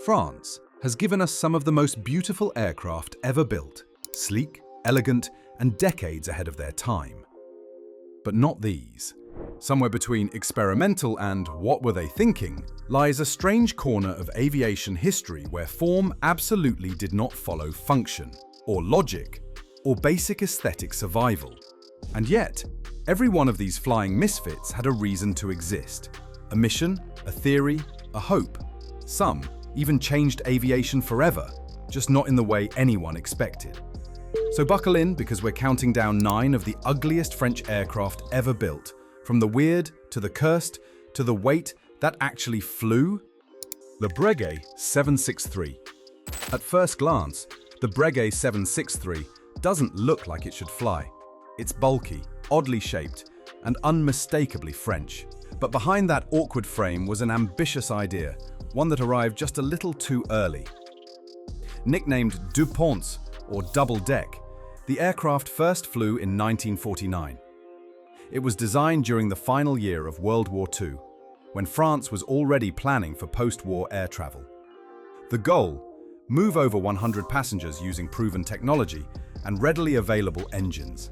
France has given us some of the most beautiful aircraft ever built, sleek, elegant, and decades ahead of their time. But not these. Somewhere between experimental and what were they thinking lies a strange corner of aviation history where form absolutely did not follow function, or logic, or basic aesthetic survival. And yet, every one of these flying misfits had a reason to exist. A mission, a theory, a hope. Some even changed aviation forever, just not in the way anyone expected. So buckle in, because we're counting down 9 of the ugliest French aircraft ever built, from the weird to the cursed to the weight that actually flew. The Breguet 763. At first glance, the Breguet 763 doesn't look like it should fly. It's bulky, oddly shaped, and unmistakably French. But behind that awkward frame was an ambitious idea, one that arrived just a little too early. Nicknamed Deux Ponts, or double deck, the aircraft first flew in 1949. It was designed during the final year of World War II, when France was already planning for post-war air travel. The goal? Move over 100 passengers using proven technology and readily available engines.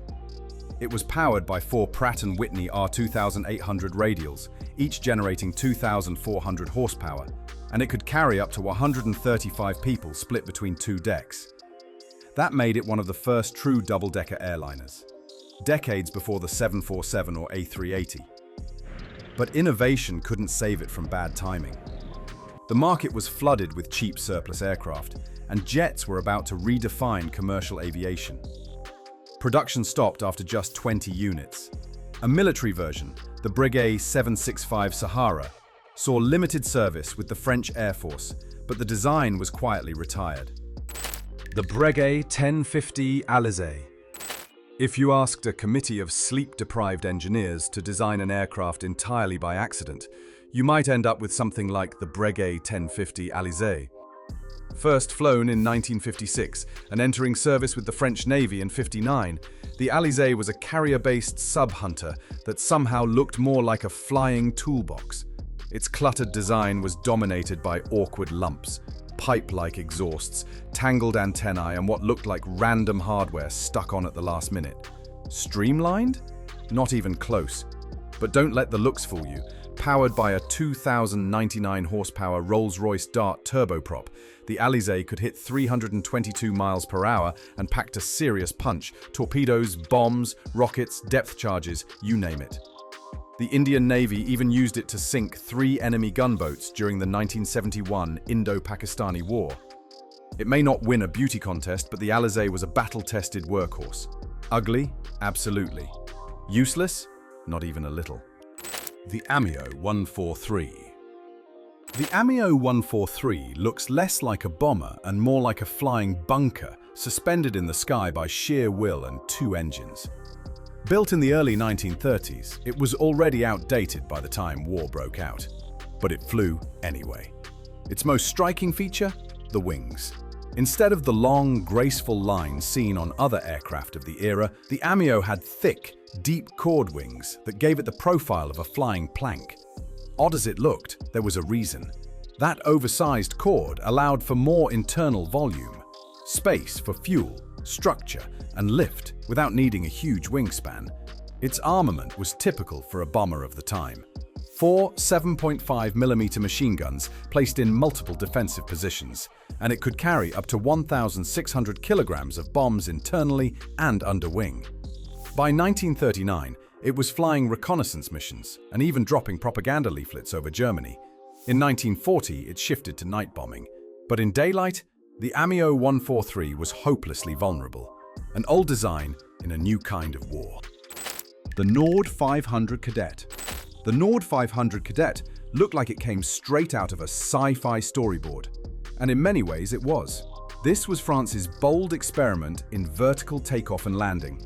It was powered by 4 Pratt & Whitney R2800 radials, each generating 2,400 horsepower, and it could carry up to 135 people split between 2 decks. That made it one of the first true double-decker airliners, decades before the 747 or A380. But innovation couldn't save it from bad timing. The market was flooded with cheap surplus aircraft, and jets were about to redefine commercial aviation. Production stopped after just 20 units. A military version, the Breguet 765 Sahara, saw limited service with the French Air Force, but the design was quietly retired. The Breguet 1050 Alizé. If you asked a committee of sleep-deprived engineers to design an aircraft entirely by accident, you might end up with something like the Breguet 1050 Alizé. First flown in 1956 and entering service with the French Navy in '59, the Alizé was a carrier-based sub-hunter that somehow looked more like a flying toolbox. Its cluttered design was dominated by awkward lumps, pipe-like exhausts, tangled antennae, and what looked like random hardware stuck on at the last minute. Streamlined? Not even close. But don't let the looks fool you. Powered by a 2,099 horsepower Rolls-Royce Dart turboprop, the Alizé could hit 322 miles per hour and packed a serious punch: torpedoes, bombs, rockets, depth charges, you name it. The Indian Navy even used it to sink 3 enemy gunboats during the 1971 Indo-Pakistani War. It may not win a beauty contest, but the Alizé was a battle-tested workhorse. Ugly? Absolutely. Useless? Not even a little. The Amio 143. The Amio 143 looks less like a bomber and more like a flying bunker suspended in the sky by sheer will and 2 engines. Built in the early 1930s, it was already outdated by the time war broke out. But it flew anyway. Its most striking feature? The wings. Instead of the long, graceful lines seen on other aircraft of the era, the Amio had thick, deep chord wings that gave it the profile of a flying plank. Odd as it looked, there was a reason. That oversized chord allowed for more internal volume, space for fuel, structure, and lift without needing a huge wingspan. Its armament was typical for a bomber of the time. 4 7.5mm machine guns placed in multiple defensive positions, and it could carry up to 1,600 kilograms of bombs internally and under wing. By 1939, it was flying reconnaissance missions and even dropping propaganda leaflets over Germany. In 1940, it shifted to night bombing. But in daylight, the Amio 143 was hopelessly vulnerable. An old design in a new kind of war. The Nord 500 Cadet. The Nord 500 Cadet looked like it came straight out of a sci-fi storyboard. And in many ways it was. This was France's bold experiment in vertical takeoff and landing.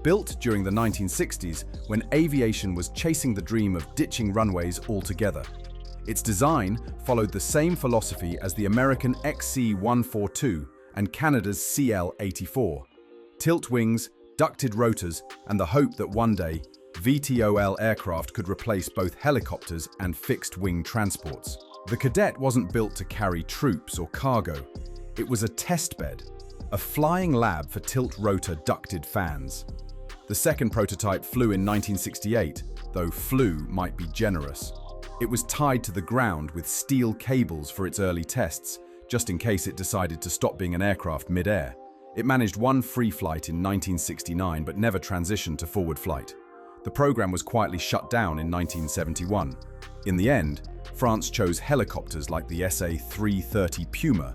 Built during the 1960s, when aviation was chasing the dream of ditching runways altogether. Its design followed the same philosophy as the American XC-142 and Canada's CL-84. Tilt wings, ducted rotors, and the hope that one day, VTOL aircraft could replace both helicopters and fixed-wing transports. The Cadet wasn't built to carry troops or cargo. It was a test bed, a flying lab for tilt-rotor ducted fans. The second prototype flew in 1968, though flew might be generous. It was tied to the ground with steel cables for its early tests, just in case it decided to stop being an aircraft mid-air. It managed one free flight in 1969 but never transitioned to forward flight. The program was quietly shut down in 1971. In the end, France chose helicopters like the SA-330 Puma,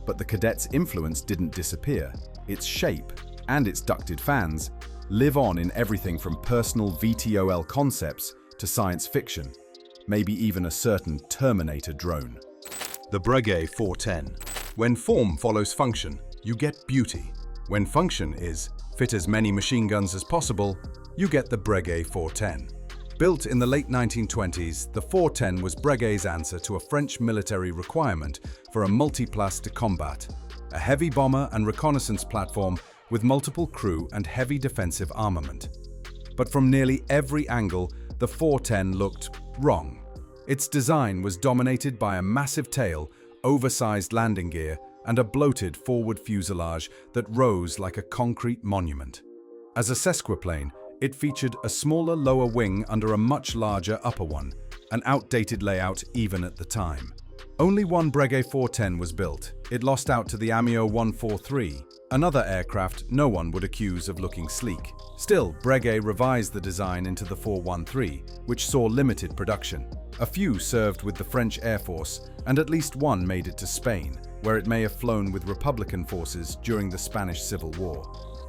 but the Cadet's influence didn't disappear. Its shape and its ducted fans live on in everything from personal VTOL concepts to science fiction, maybe even a certain Terminator drone. The Breguet 410. When form follows function, you get beauty. When function is fit as many machine guns as possible, you get the Breguet 410. Built in the late 1920s, the 410 was Breguet's answer to a French military requirement for a multiplace de combat, a heavy bomber and reconnaissance platform with multiple crew and heavy defensive armament. But from nearly every angle, the 410 looked wrong. Its design was dominated by a massive tail, oversized landing gear, and a bloated forward fuselage that rose like a concrete monument. As a sesquiplane, it featured a smaller lower wing under a much larger upper one, an outdated layout even at the time. Only one Breguet 410 was built. It lost out to the Amiot 143, another aircraft no one would accuse of looking sleek. Still, Breguet revised the design into the 413, which saw limited production. A few served with the French Air Force, and at least one made it to Spain, where it may have flown with Republican forces during the Spanish Civil War.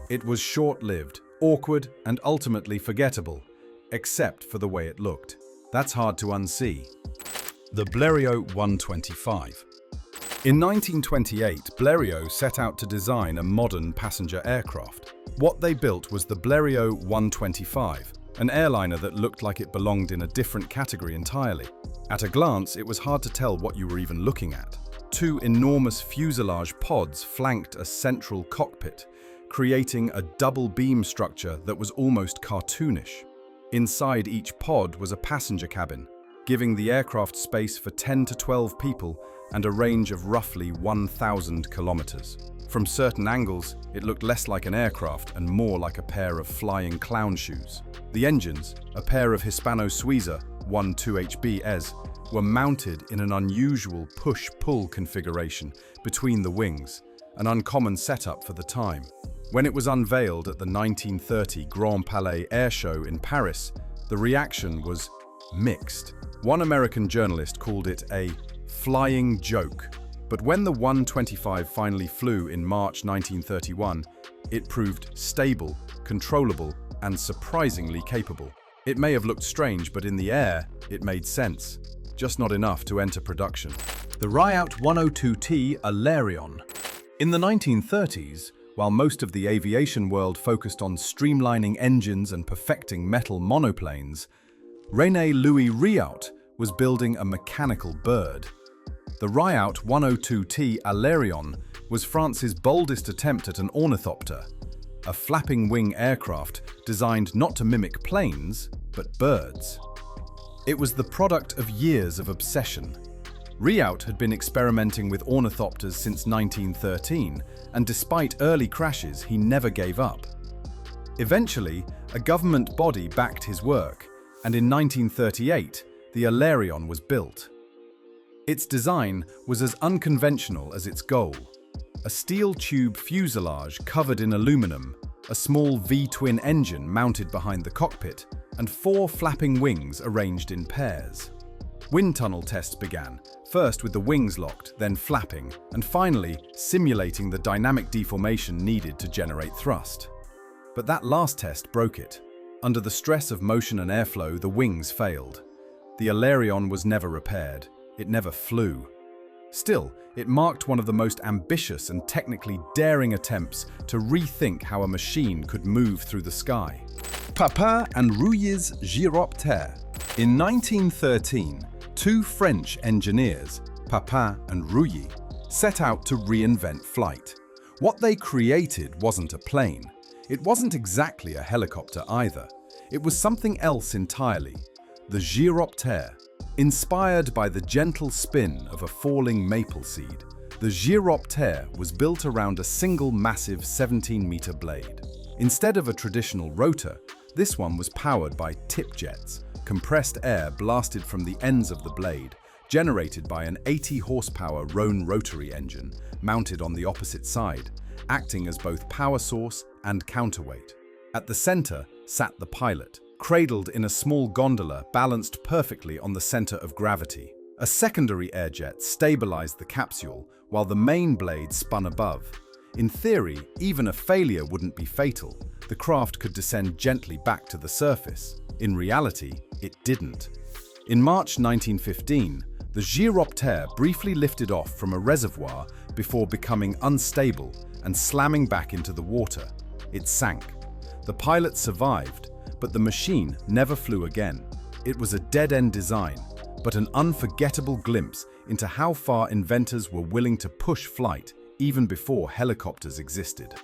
It was short-lived, awkward, and ultimately forgettable, except for the way it looked. That's hard to unsee. The Blériot 125. In 1928, Blériot set out to design a modern passenger aircraft. What they built was the Blériot 125, an airliner that looked like it belonged in a different category entirely. At a glance, it was hard to tell what you were even looking at. Two enormous fuselage pods flanked a central cockpit, creating a double beam structure that was almost cartoonish. Inside each pod was a passenger cabin, giving the aircraft space for 10 to 12 people and a range of roughly 1,000 kilometers. From certain angles, it looked less like an aircraft and more like a pair of flying clown shoes. The engines, a pair of Hispano-Suiza 12HBs, were mounted in an unusual push-pull configuration between the wings, an uncommon setup for the time. When it was unveiled at the 1930 Grand Palais Air Show in Paris, the reaction was mixed. One American journalist called it a flying joke, but when the 125 finally flew in March 1931, it proved stable, controllable, and surprisingly capable. It may have looked strange, but in the air, it made sense, just not enough to enter production. The Riot 102T Alerion. In the 1930s, while most of the aviation world focused on streamlining engines and perfecting metal monoplanes, René Louis Riot was building a mechanical bird. The Riot 102T Alerion was France's boldest attempt at an ornithopter, a flapping wing aircraft designed not to mimic planes, but birds. It was the product of years of obsession. Riot had been experimenting with ornithopters since 1913, and despite early crashes, he never gave up. Eventually, a government body backed his work, and in 1938, the Alerion was built. Its design was as unconventional as its goal. A steel tube fuselage covered in aluminum, a small V-twin engine mounted behind the cockpit, and 4 flapping wings arranged in pairs. Wind tunnel tests began, first with the wings locked, then flapping, and finally simulating the dynamic deformation needed to generate thrust. But that last test broke it. Under the stress of motion and airflow, the wings failed. The Alerion was never repaired. It never flew. Still, it marked one of the most ambitious and technically daring attempts to rethink how a machine could move through the sky. Papin and Rouillet's Gyroptère. In 1913, 2 French engineers, Papin and Rouillet, set out to reinvent flight. What they created wasn't a plane. It wasn't exactly a helicopter either. It was something else entirely, the Gyroptère. Inspired by the gentle spin of a falling maple seed, the Gyroptère was built around a single massive 17-meter blade. Instead of a traditional rotor, this one was powered by tip jets, compressed air blasted from the ends of the blade, generated by an 80-horsepower Rhone rotary engine mounted on the opposite side, acting as both power source and counterweight. At the center sat the pilot, cradled in a small gondola balanced perfectly on the center of gravity. A secondary air jet stabilized the capsule while the main blade spun above. In theory, even a failure wouldn't be fatal. The craft could descend gently back to the surface. In reality, it didn't. In March 1915, the Gyroptère briefly lifted off from a reservoir before becoming unstable and slamming back into the water. It sank. The pilot survived, but the machine never flew again. It was a dead-end design, but an unforgettable glimpse into how far inventors were willing to push flight even before helicopters existed.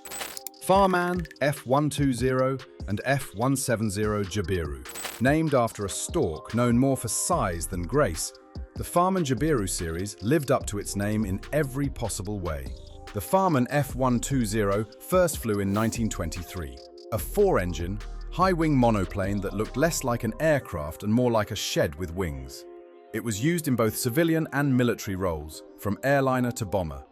Farman F120 and F170 Jabiru. Named after a stork known more for size than grace, the Farman Jabiru series lived up to its name in every possible way. The Farman F120 first flew in 1923, a 4-engine, high-wing monoplane that looked less like an aircraft and more like a shed with wings. It was used in both civilian and military roles, from airliner to bomber.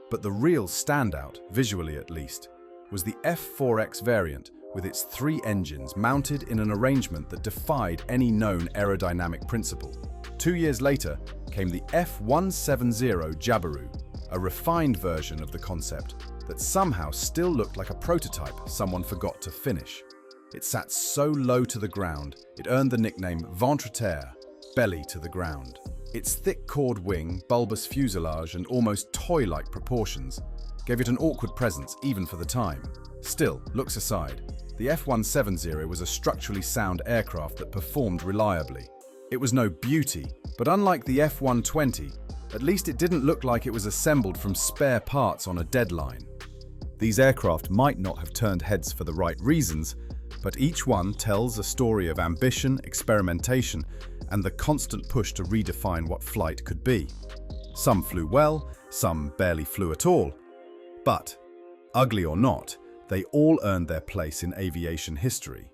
But the real standout, visually at least, was the F4X variant with its 3 engines mounted in an arrangement that defied any known aerodynamic principle. 2 years later came the F170 Jabiru, a refined version of the concept that somehow still looked like a prototype someone forgot to finish. It sat so low to the ground, it earned the nickname ventre-terre, belly to the ground. Its thick chord wing, bulbous fuselage, and almost toy-like proportions gave it an awkward presence even for the time. Still, looks aside, the F170 was a structurally sound aircraft that performed reliably. It was no beauty, but unlike the F120, at least it didn't look like it was assembled from spare parts on a deadline. These aircraft might not have turned heads for the right reasons, but each one tells a story of ambition, experimentation, and the constant push to redefine what flight could be. Some flew well, some barely flew at all. But, ugly or not, they all earned their place in aviation history.